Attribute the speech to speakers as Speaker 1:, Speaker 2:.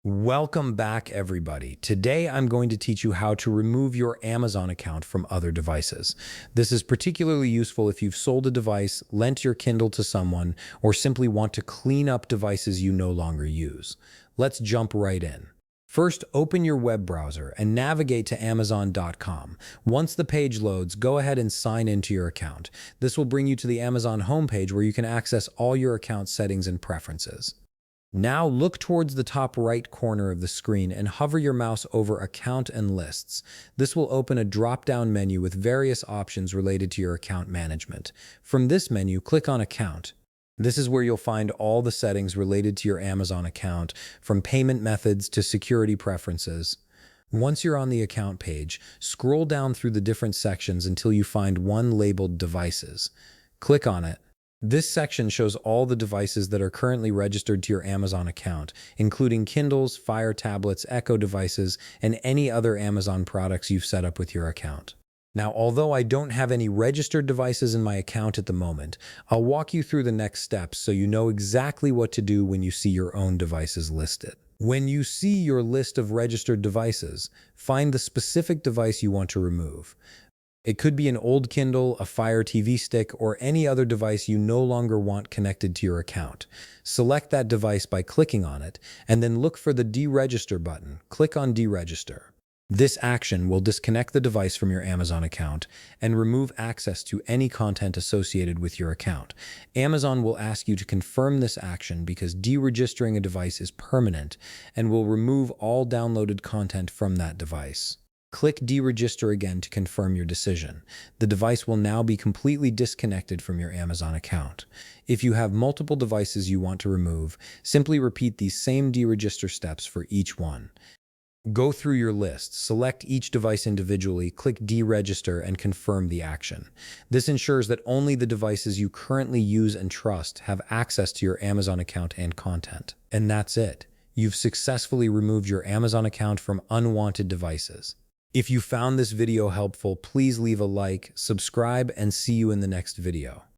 Speaker 1: Welcome back, everybody. Today, I'm going to teach you how to remove your Amazon account from other devices. This is particularly useful if you've sold a device, lent your Kindle to someone, or simply want to clean up devices you no longer use. Let's jump right in. First, open your web browser and navigate to Amazon.com. Once the page loads, go ahead and sign into your account. This will bring you to the Amazon homepage where you can access all your account settings and preferences. Now look towards the top right corner of the screen and hover your mouse over Account and Lists. This will open a drop-down menu with various options related to your account management. From this menu, click on Account. This is where you'll find all the settings related to your Amazon account, from payment methods to security preferences. Once you're on the account page, scroll down through the different sections until you find one labeled Devices. Click on it. This section shows all the devices that are currently registered to your Amazon account, including Kindles, Fire tablets, Echo devices, and any other Amazon products you've set up with your account. Now, although I don't have any registered devices in my account at the moment, I'll walk you through the next steps so you know exactly what to do when you see your own devices listed. When you see your list of registered devices, find the specific device you want to remove. It could be an old Kindle, a Fire TV stick, or any other device you no longer want connected to your account. Select that device by clicking on it, and then look for the Deregister button. Click on Deregister. This action will disconnect the device from your Amazon account and remove access to any content associated with your account. Amazon will ask you to confirm this action because deregistering a device is permanent and will remove all downloaded content from that device. Click Deregister again to confirm your decision. The device will now be completely disconnected from your Amazon account. If you have multiple devices you want to remove, simply repeat these same deregister steps for each one. Go through your list, select each device individually, click Deregister, and confirm the action. This ensures that only the devices you currently use and trust have access to your Amazon account and content. And that's it. You've successfully removed your Amazon account from unwanted devices. If you found this video helpful, please leave a like, subscribe, and see you in the next video.